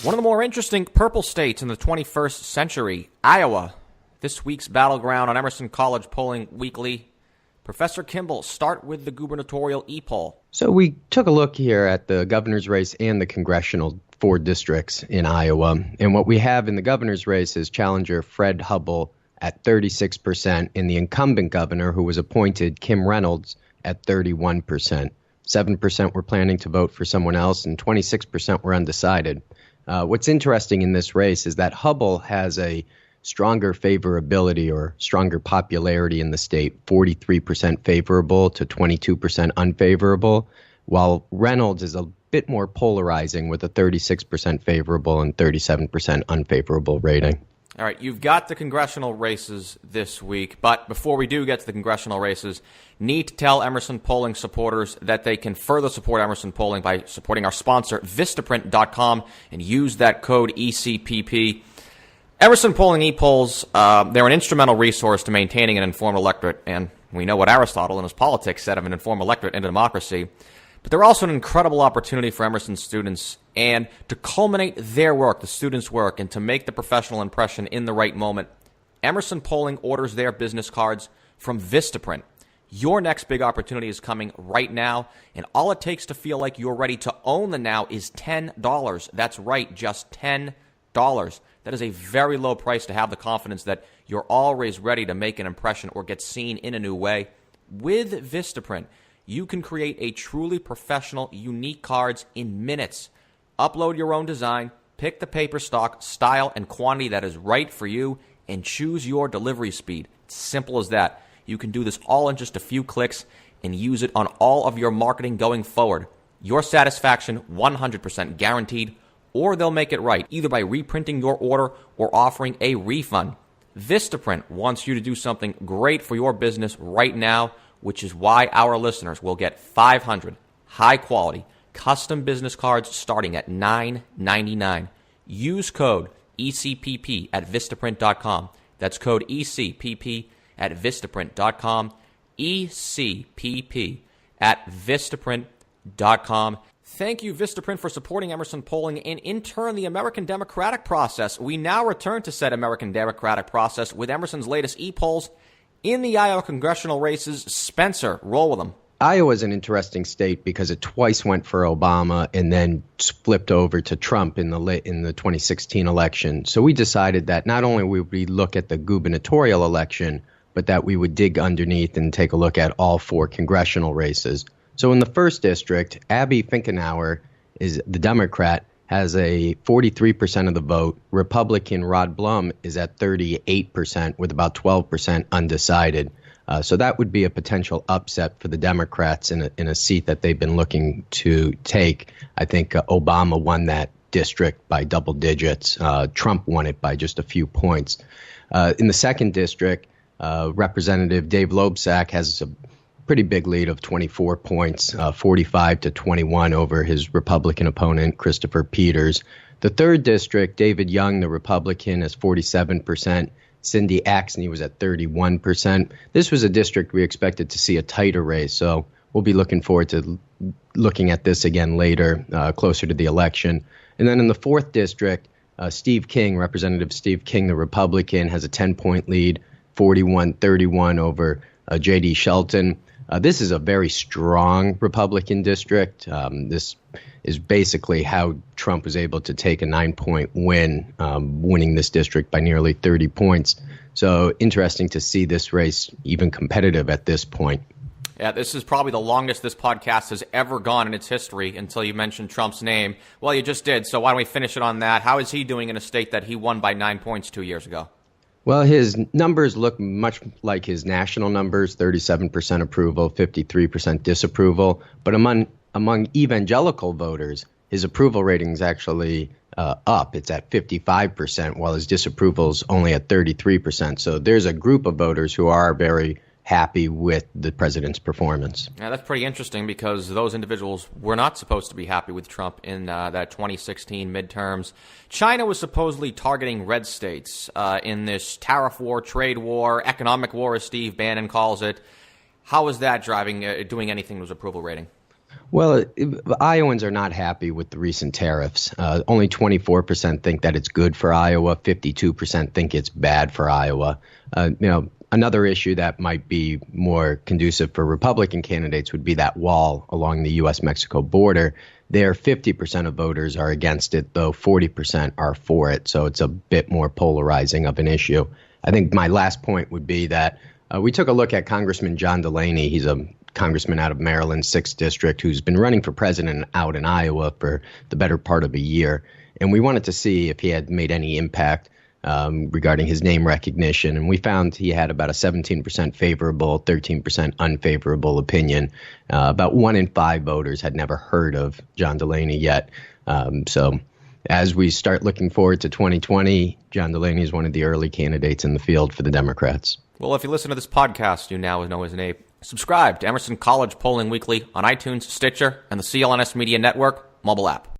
One of the more interesting purple states in the 21st century, Iowa. This week's battleground on Emerson College Polling Weekly. Professor Kimball, start with the gubernatorial e-poll. So we took a look here at the governor's race and the congressional 4 districts in Iowa. And what we have in the governor's race is challenger Fred Hubbell at 36% and the incumbent governor who was appointed, Kim Reynolds, at 31%. 7% were planning to vote for someone else and 26% were undecided. What's interesting in this race is that Hubbell has a stronger favorability or stronger popularity in the state, 43% favorable to 22% unfavorable, while Reynolds is a bit more polarizing with a 36% favorable and 37% unfavorable rating. All right, you've got the congressional races this week, but before we do get to the congressional races, need to tell Emerson Polling supporters that they can further support Emerson Polling by supporting our sponsor, Vistaprint.com, and use that code ECPP. Emerson Polling e-polls, they're an instrumental resource to maintaining an informed electorate, and we know what Aristotle in his Politics said of an informed electorate in a democracy. But they're also an incredible opportunity for Emerson students and to culminate their work, the students' work, and to make the professional impression in the right moment. Emerson Polling orders their business cards from Vistaprint. Your next big opportunity is coming right now, and all it takes to feel like you're ready to own the now is $10. That's right, just $10. That is a very low price to have the confidence that you're always ready to make an impression or get seen in a new way. With Vistaprint, you can create a truly professional, unique cards in minutes. Upload your own design, pick the paper stock, style, and quantity that is right for you, and choose your delivery speed. It's simple as that. You can do this all in just a few clicks and use it on all of your marketing going forward. Your satisfaction 100% guaranteed, or they'll make it right, either by reprinting your order or offering a refund. Vistaprint wants you to do something great for your business right now, which is why our listeners will get 500 high-quality custom business cards starting at $9.99. Use code ECPP at Vistaprint.com. That's code ECPP at Vistaprint.com. ECPP at Vistaprint.com. Thank you, Vistaprint, for supporting Emerson Polling and, in turn, the American democratic process. We now return to said American democratic process with Emerson's latest e-polls in the Iowa congressional races. Spencer, roll with them. Iowa is an interesting state because it twice went for Obama and then flipped over to Trump in the 2016 election. So we decided that not only would we look at the gubernatorial election, but that we would dig underneath and take a look at all 4 congressional races. So in the 1st district, Abby Finkenauer is the Democrat, has a 43% of the vote. Republican Rod Blum is at 38% with about 12% undecided. So that would be a potential upset for the Democrats in a seat that they've been looking to take. I think Obama won that district by double digits. Trump won it by just a few points. In the 2nd district, Representative Dave Loebsack has a pretty big lead of 24 points, 45-21 over his Republican opponent, Christopher Peters. The 3rd district, David Young, the Republican, has 47%. Cindy Axne was at 31%. This was a district we expected to see a tighter race, so we'll be looking forward to looking at this again later, closer to the election. And then in the 4th district, Steve King, Representative Steve King, the Republican, has a 10-point lead, 41-31 over J.D. Shelton. This is a very strong Republican district. This is basically how Trump was able to take a 9-point win, winning this district by nearly 30 points. So interesting to see this race even competitive at this point. Yeah, this is probably the longest this podcast has ever gone in its history until you mentioned Trump's name. Well, you just did, so why don't we finish it on that? How is he doing in a state that he won by 9 points 2 years ago? Well, his numbers look much like his national numbers, 37% approval, 53% disapproval. But among evangelical voters, his approval rating is actually up. It's at 55%, while his disapproval is only at 33%. So there's a group of voters who are very happy with the president's performance. Yeah, that's pretty interesting because those individuals were not supposed to be happy with Trump in that 2016 midterms. China was supposedly targeting red states in this tariff war, trade war, economic war, as Steve Bannon calls it. How is that doing anything to his approval rating? Well, Iowans are not happy with the recent tariffs. Only 24% think that it's good for Iowa. 52% think it's bad for Iowa. Another issue that might be more conducive for Republican candidates would be that wall along the U.S.-Mexico border. There, 50% of voters are against it, though 40% are for it. So it's a bit more polarizing of an issue. I think my last point would be that we took a look at Congressman John Delaney. He's a congressman out of Maryland's 6th District who's been running for president out in Iowa for the better part of a year. And we wanted to see if he had made any impact regarding his name recognition. And we found he had about a 17% favorable, 13% unfavorable opinion. About 1 in 5 voters had never heard of John Delaney yet. So as we start looking forward to 2020, John Delaney is one of the early candidates in the field for the Democrats. Well, if you listen to this podcast, you now know his name. Subscribe to Emerson College Polling Weekly on iTunes, Stitcher, and the CLNS Media Network mobile app.